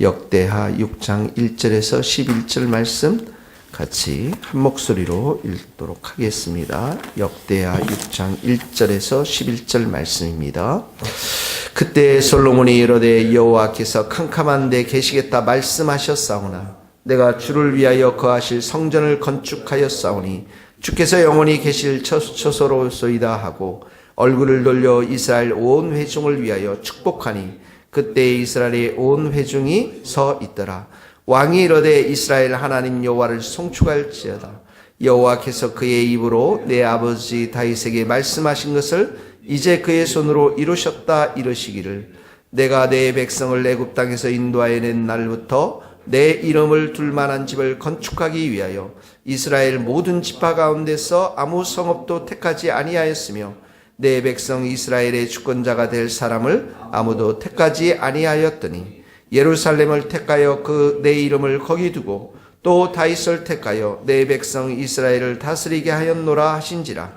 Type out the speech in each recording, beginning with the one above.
역대하 6장 1절에서 11절 말씀 같이 한 목소리로 읽도록 하겠습니다. 역대하 6장 1절에서 11절 말씀입니다. 그때 솔로몬이 이르되 여호와께서 캄캄한 데 계시겠다 말씀하셨사오나 내가 주를 위하여 거하실 성전을 건축하였사오니 주께서 영원히 계실 처소로소이다 하고 얼굴을 돌려 이스라엘 온 회중을 위하여 축복하니 그때 이스라엘의 온 회중이 서 있더라. 왕이 이르되 이스라엘 하나님 여호와를 송축할지어다. 여호와께서 그의 입으로 내 아버지 다윗에게 말씀하신 것을 이제 그의 손으로 이루셨다 이르시기를 내가 내 백성을 애굽 땅에서 인도하여 낸 날부터 내 이름을 둘 만한 집을 건축하기 위하여 이스라엘 모든 지파 가운데서 아무 성읍도 택하지 아니하였으며 내 백성 이스라엘의 주권자가 될 사람을 아무도 택하지 아니하였더니 예루살렘을 택하여 그 내 이름을 거기 두고 또 다윗을 택하여 내 백성 이스라엘을 다스리게 하였노라 하신지라.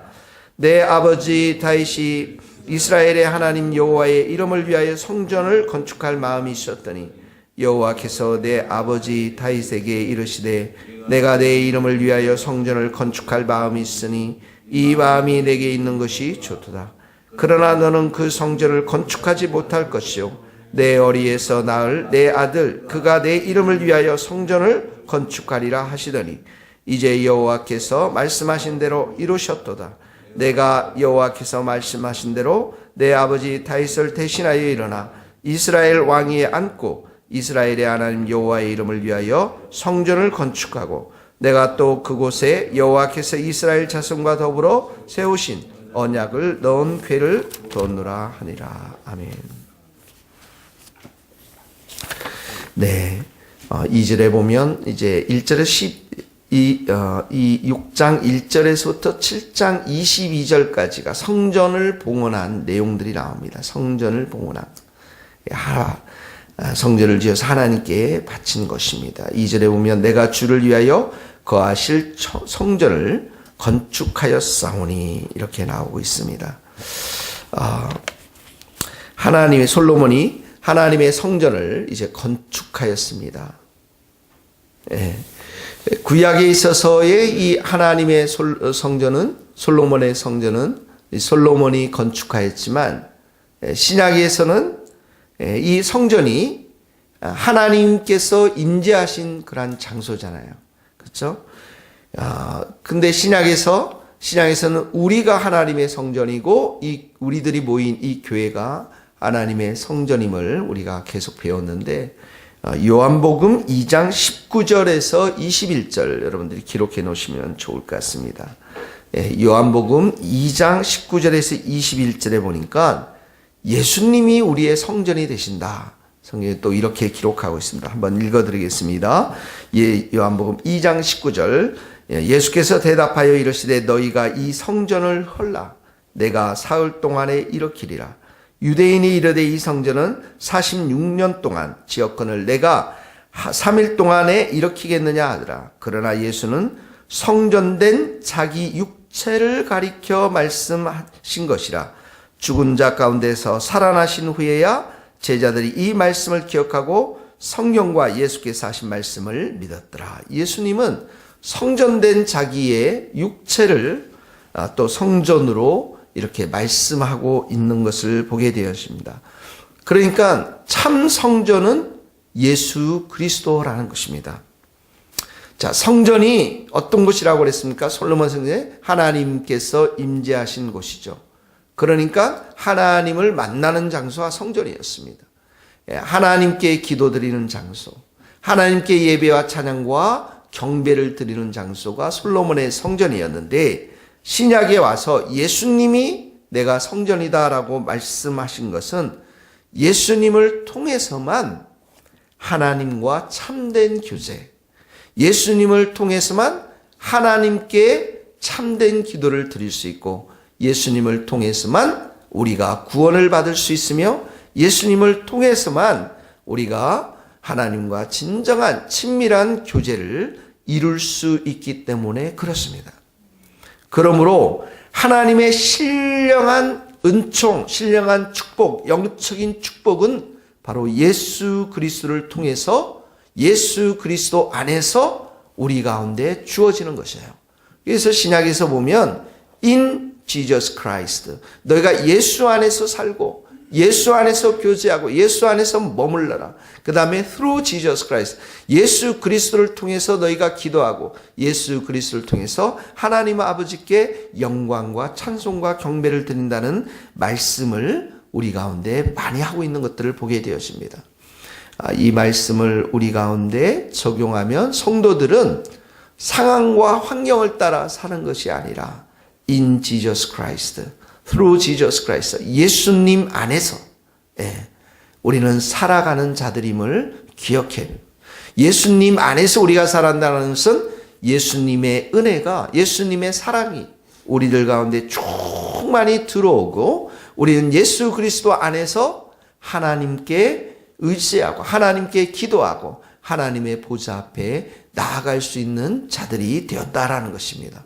내 아버지 다윗이 이스라엘의 하나님 여호와의 이름을 위하여 성전을 건축할 마음이 있었더니 여호와께서 내 아버지 다윗에게 이르시되 내가 내 이름을 위하여 성전을 건축할 마음이 있으니 이 마음이 내게 있는 것이 좋도다. 그러나 너는 그 성전을 건축하지 못할 것이요 내 어리에서 낳을 내 아들 그가 내 이름을 위하여 성전을 건축하리라 하시더니 이제 여호와께서 말씀하신 대로 이루셨도다. 내가 여호와께서 말씀하신 대로 내 아버지 다윗을 대신하여 일어나 이스라엘 왕위에 앉고 이스라엘의 하나님 여호와의 이름을 위하여 성전을 건축하고 내가 또 그곳에 여호와께서 이스라엘 자손과 더불어 세우신 언약을 넣은 궤를 뒀노라 하니라. 아멘. 네, 2절에 보면 이제 1절에 이 6장 1절에서부터 7장 22절까지가 성전을 봉헌한 내용들이 나옵니다. 성전을 봉헌한 성전을 지어서 하나님께 바친 것입니다. 2절에 보면 내가 주를 위하여 거하실 성전을 건축하였사오니 이렇게 나오고 있습니다. 하나님의 솔로몬이 하나님의 성전을 이제 건축하였습니다. 예. 구약에 있어서의 이 하나님의 성전은 솔로몬의 성전은 솔로몬이 건축하였지만 신약에서는 이 성전이 하나님께서 임재하신 그런 장소잖아요. 그렇죠? 근데 신약에서는 우리가 하나님의 성전이고 이 우리들이 모인 이 교회가 하나님의 성전임을 우리가 계속 배웠는데 요한복음 2장 19절에서 21절 여러분들이 기록해 놓으시면 좋을 것 같습니다. 요한복음 2장 19절에서 21절에 보니까 예수님이 우리의 성전이 되신다. 성경에 또 이렇게 기록하고 있습니다. 한번 읽어드리겠습니다. 요한복음 2장 19절 예수께서 대답하여 이르시되 너희가 이 성전을 헐라 내가 사흘 동안에 일으키리라. 유대인이 이르되 이 성전은 46년 동안 지었거늘 내가 3일 동안에 일으키겠느냐 하더라. 그러나 예수는 성전된 자기 육체를 가리켜 말씀하신 것이라. 죽은 자 가운데서 살아나신 후에야 제자들이 이 말씀을 기억하고 성경과 예수께서 하신 말씀을 믿었더라. 예수님은 성전된 자기의 육체를 또 성전으로 이렇게 말씀하고 있는 것을 보게 되었습니다. 그러니까 참 성전은 예수 그리스도라는 것입니다. 자, 성전이 어떤 곳이라고 그랬습니까? 솔로몬 성전에 하나님께서 임재하신 곳이죠. 그러니까 하나님을 만나는 장소가 성전이었습니다. 하나님께 기도드리는 장소, 하나님께 예배와 찬양과 경배를 드리는 장소가 솔로몬의 성전이었는데 신약에 와서 예수님이 내가 성전이다라고 말씀하신 것은 예수님을 통해서만 하나님과 참된 교제, 예수님을 통해서만 하나님께 참된 기도를 드릴 수 있고 예수님을 통해서만 우리가 구원을 받을 수 있으며 예수님을 통해서만 우리가 하나님과 진정한 친밀한 교제를 이룰 수 있기 때문에 그렇습니다. 그러므로 하나님의 신령한 은총, 신령한 축복, 영적인 축복은 바로 예수 그리스도를 통해서 예수 그리스도 안에서 우리 가운데 주어지는 것이에요. 그래서 신약에서 보면 in Jesus Christ, 너희가 예수 안에서 살고 예수 안에서 교제하고 예수 안에서 머물러라. 그 다음에 through Jesus Christ, 예수 그리스도를 통해서 너희가 기도하고 예수 그리스도를 통해서 하나님 아버지께 영광과 찬송과 경배를 드린다는 말씀을 우리 가운데 많이 하고 있는 것들을 보게 되어집니다. 이 말씀을 우리 가운데 적용하면 성도들은 상황과 환경을 따라 사는 것이 아니라 in Jesus Christ, through Jesus Christ, 예수님 안에서 우리는 살아가는 자들임을 기억해. 예수님 안에서 우리가 살아간다는 것은 예수님의 은혜가, 예수님의 사랑이 우리들 가운데 충만히 들어오고 우리는 예수 그리스도 안에서 하나님께 의지하고 하나님께 기도하고 하나님의 보좌 앞에 나아갈 수 있는 자들이 되었다라는 것입니다.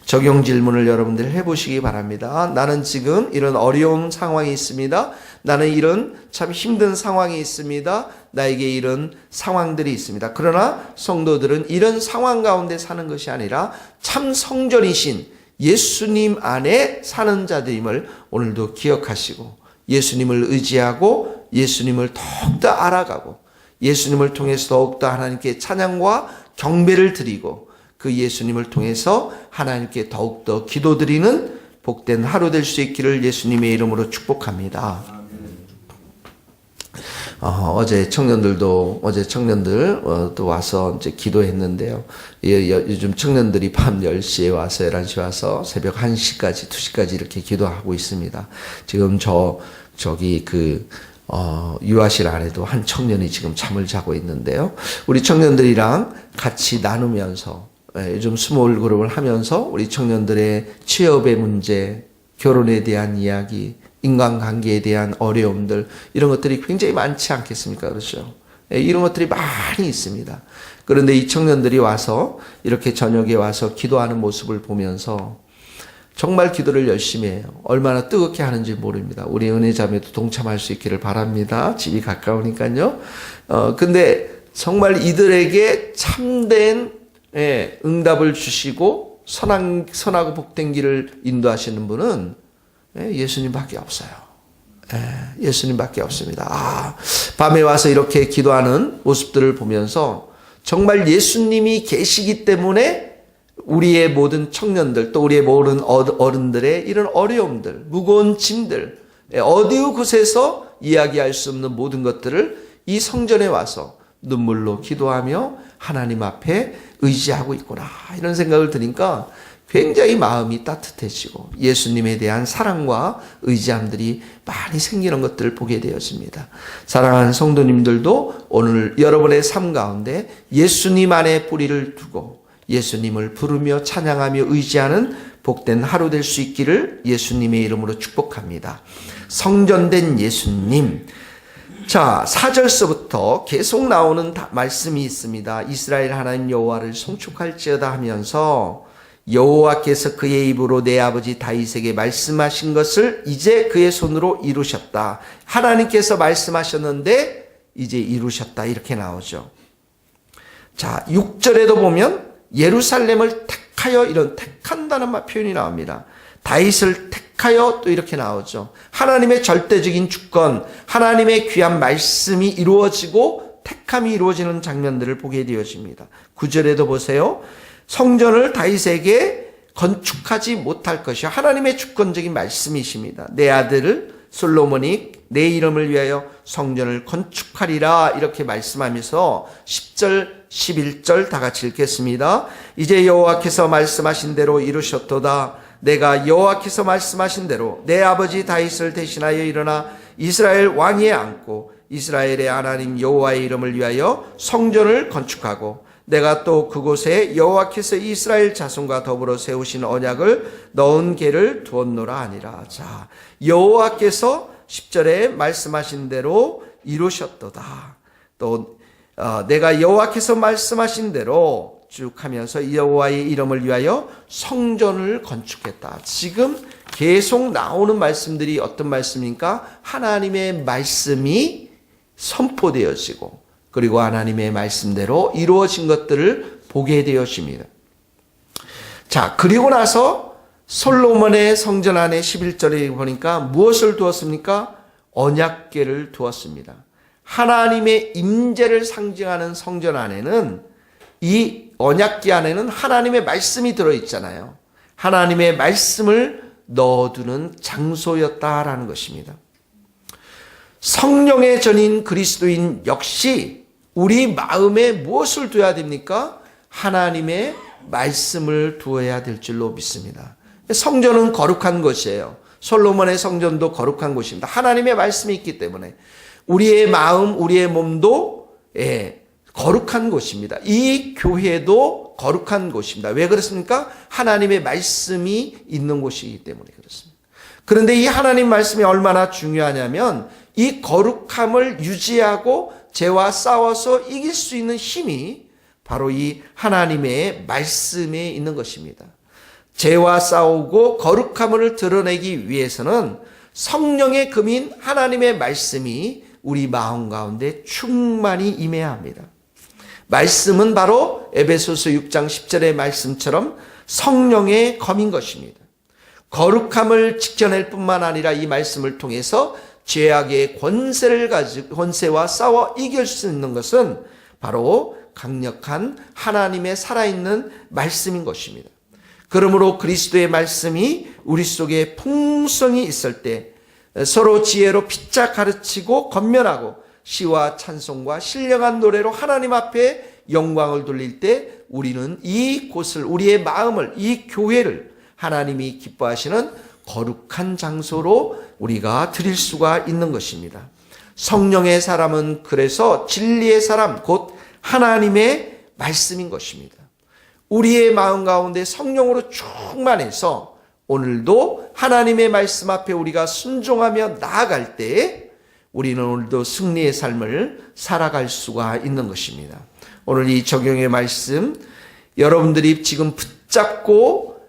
적용 질문을 여러분들 해보시기 바랍니다. 나는 지금 이런 어려운 상황이 있습니다. 나는 이런 참 힘든 상황이 있습니다. 나에게 이런 상황들이 있습니다. 그러나 성도들은 이런 상황 가운데 사는 것이 아니라 참 성전이신 예수님 안에 사는 자들임을 오늘도 기억하시고 예수님을 의지하고 예수님을 더욱더 알아가고 예수님을 통해서 더욱더 하나님께 찬양과 경배를 드리고 그 예수님을 통해서 하나님께 더욱더 기도드리는 복된 하루 될 수 있기를 예수님의 이름으로 축복합니다. 어제 청년들 또 와서 이제 기도했는데요. 요즘 청년들이 밤 10시에 와서 11시에 와서 새벽 1시까지 2시까지 이렇게 기도하고 있습니다. 지금 저기 유아실 안에도 한 청년이 지금 잠을 자고 있는데요. 우리 청년들이랑 같이 나누면서 요즘 스몰 그룹을 하면서 우리 청년들의 취업의 문제, 결혼에 대한 이야기, 인간관계에 대한 어려움들 이런 것들이 굉장히 많지 않겠습니까? 그렇죠? 이런 것들이 많이 있습니다. 그런데 이 청년들이 와서 이렇게 저녁에 와서 기도하는 모습을 보면서 정말 기도를 열심히 해요. 얼마나 뜨겁게 하는지 모릅니다. 우리 은혜자매도 동참할 수 있기를 바랍니다. 집이 가까우니까요. 근데 정말 이들에게 참된 응답을 주시고 선하고 복된 길을 인도하시는 분은 예수님밖에 없어요. 예수님밖에 없습니다. 밤에 와서 이렇게 기도하는 모습들을 보면서 정말 예수님이 계시기 때문에 우리의 모든 청년들 또 우리의 모든 어른들의 이런 어려움들, 무거운 짐들, 어디 곳에서 이야기할 수 없는 모든 것들을 이 성전에 와서 눈물로 기도하며 하나님 앞에 의지하고 있구나 이런 생각을 드니까 굉장히 마음이 따뜻해지고 예수님에 대한 사랑과 의지함들이 많이 생기는 것들을 보게 되었습니다. 사랑하는 성도님들도 오늘 여러분의 삶 가운데 예수님 안에 뿌리를 두고 예수님을 부르며 찬양하며 의지하는 복된 하루 될 수 있기를 예수님의 이름으로 축복합니다. 성전된 예수님. 자, 4절서부터 계속 나오는 말씀이 있습니다. 이스라엘 하나님 여호와를 송축할지어다 하면서 여호와께서 그의 입으로 내 아버지 다윗에게 말씀하신 것을 이제 그의 손으로 이루셨다. 하나님께서 말씀하셨는데 이제 이루셨다. 이렇게 나오죠. 자, 6절에도 보면 예루살렘을 택하여 이런 택한다는 표현이 나옵니다. 다윗을 택하여 또 이렇게 나오죠. 하나님의 절대적인 주권, 하나님의 귀한 말씀이 이루어지고 택함이 이루어지는 장면들을 보게 되어집니다. 9절에도 보세요. 성전을 다윗에게 건축하지 못할 것이요. 하나님의 주권적인 말씀이십니다. 내 아들을 솔로몬이 내 이름을 위하여 성전을 건축하리라 이렇게 말씀하면서 10절 11절 다 같이 읽겠습니다. 이제 여호와께서 말씀하신 대로 이루셨도다. 내가 여호와께서 말씀하신 대로 내 아버지 다윗을 대신하여 일어나 이스라엘 왕위에 앉고 이스라엘의 하나님 여호와의 이름을 위하여 성전을 건축하고 내가 또 그곳에 여호와께서 이스라엘 자손과 더불어 세우신 언약을 넣은 궤를 두었노라 하니라. 자, 여호와께서 10절에 말씀하신 대로 이루셨도다. 또 내가 여호와께서 말씀하신 대로 쭉 하면서 여호와의 이름을 위하여 성전을 건축했다. 지금 계속 나오는 말씀들이 어떤 말씀입니까? 하나님의 말씀이 선포되어지고 그리고 하나님의 말씀대로 이루어진 것들을 보게 되어집니다. 자, 그리고 나서 솔로몬의 성전 안에 11절에 보니까 무엇을 두었습니까? 언약궤를 두었습니다. 하나님의 임재를 상징하는 성전 안에는, 이 언약궤 안에는 하나님의 말씀이 들어있잖아요. 하나님의 말씀을 넣어두는 장소였다라는 것입니다. 성령의 전인 그리스도인 역시 우리 마음에 무엇을 두어야 됩니까? 하나님의 말씀을 두어야 될 줄로 믿습니다. 성전은 거룩한 것이에요. 솔로몬의 성전도 거룩한 곳입니다. 하나님의 말씀이 있기 때문에 우리의 마음, 우리의 몸도 거룩한 곳입니다. 이 교회도 거룩한 곳입니다. 왜 그렇습니까? 하나님의 말씀이 있는 곳이기 때문에 그렇습니다. 그런데 이 하나님 말씀이 얼마나 중요하냐면 이 거룩함을 유지하고 죄와 싸워서 이길 수 있는 힘이 바로 이 하나님의 말씀에 있는 것입니다. 죄와 싸우고 거룩함을 드러내기 위해서는 성령의 금인 하나님의 말씀이 우리 마음 가운데 충만히 임해야 합니다. 말씀은 바로 에베소서 6장 10절의 말씀처럼 성령의 검인 것입니다. 거룩함을 지켜낼 뿐만 아니라 이 말씀을 통해서 죄악의 권세를 가지고 권세와 싸워 이길 수 있는 것은 바로 강력한 하나님의 살아있는 말씀인 것입니다. 그러므로 그리스도의 말씀이 우리 속에 풍성히 있을 때 서로 지혜로 피차 가르치고 권면하고 시와 찬송과 신령한 노래로 하나님 앞에 영광을 돌릴 때 우리는 이곳을, 우리의 마음을, 이 교회를 하나님이 기뻐하시는 거룩한 장소로 우리가 드릴 수가 있는 것입니다. 성령의 사람은 그래서 진리의 사람, 곧 하나님의 말씀인 것입니다. 우리의 마음 가운데 성령으로 충만해서 오늘도 하나님의 말씀 앞에 우리가 순종하며 나아갈 때 우리는 오늘도 승리의 삶을 살아갈 수가 있는 것입니다. 오늘 이 적용의 말씀, 여러분들이 지금 붙잡고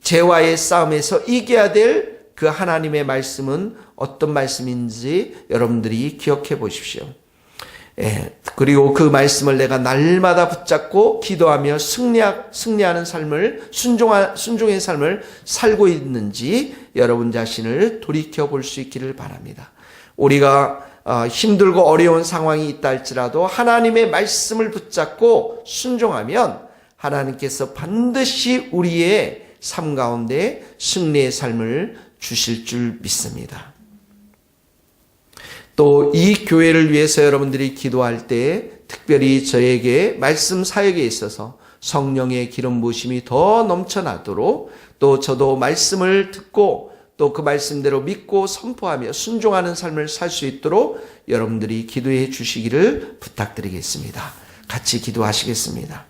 죄와의 싸움에서 이겨야 될 그 하나님의 말씀은 어떤 말씀인지 여러분들이 기억해 보십시오. 그리고 그 말씀을 내가 날마다 붙잡고 기도하며 승리하는 삶을, 순종의 삶을 살고 있는지 여러분 자신을 돌이켜 볼 수 있기를 바랍니다. 우리가 힘들고 어려운 상황이 있다 할지라도 하나님의 말씀을 붙잡고 순종하면 하나님께서 반드시 우리의 삶 가운데 승리의 삶을 주실 줄 믿습니다. 또 이 교회를 위해서 여러분들이 기도할 때 특별히 저에게 말씀 사역에 있어서 성령의 기름 부으심이 더 넘쳐나도록 또 저도 말씀을 듣고 또 그 말씀대로 믿고 선포하며 순종하는 삶을 살 수 있도록 여러분들이 기도해 주시기를 부탁드리겠습니다. 같이 기도하시겠습니다.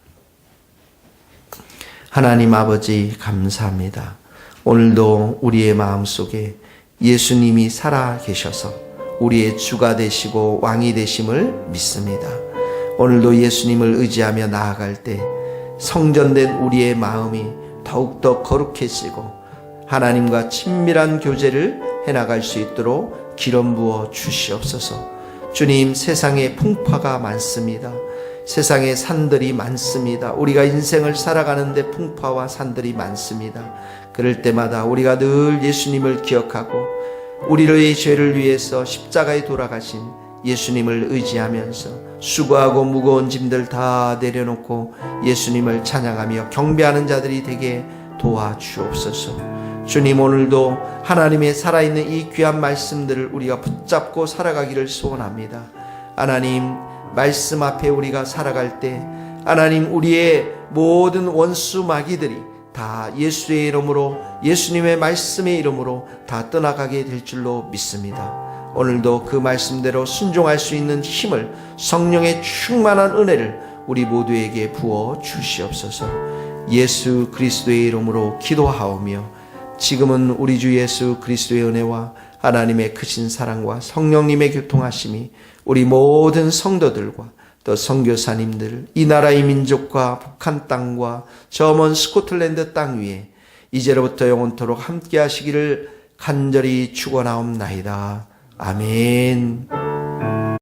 하나님 아버지 감사합니다. 오늘도 우리의 마음속에 예수님이 살아 계셔서 우리의 주가 되시고 왕이 되심을 믿습니다. 오늘도 예수님을 의지하며 나아갈 때 성전된 우리의 마음이 더욱더 거룩해지고 하나님과 친밀한 교제를 해나갈 수 있도록 기름 부어 주시옵소서. 주님, 세상에 풍파가 많습니다. 세상에 산들이 많습니다. 우리가 인생을 살아가는데 풍파와 산들이 많습니다. 그럴 때마다 우리가 늘 예수님을 기억하고 우리의 죄를 위해서 십자가에 돌아가신 예수님을 의지하면서 수고하고 무거운 짐들 다 내려놓고 예수님을 찬양하며 경배하는 자들이 되게 도와주옵소서. 주님, 오늘도 하나님의 살아있는 이 귀한 말씀들을 우리가 붙잡고 살아가기를 소원합니다. 하나님, 말씀 앞에 우리가 살아갈 때 하나님, 우리의 모든 원수 마귀들이 다 예수의 이름으로, 예수님의 말씀의 이름으로 다 떠나가게 될 줄로 믿습니다. 오늘도 그 말씀대로 순종할 수 있는 힘을, 성령의 충만한 은혜를 우리 모두에게 부어 주시옵소서. 예수 그리스도의 이름으로 기도하오며 지금은 우리 주 예수 그리스도의 은혜와 하나님의 크신 사랑과 성령님의 교통하심이 우리 모든 성도들과 또 선교사님들, 이 나라의 민족과 북한 땅과 저 먼 스코틀랜드 땅 위에 이제로부터 영원토록 함께 하시기를 간절히 축원하옵나이다. 아멘.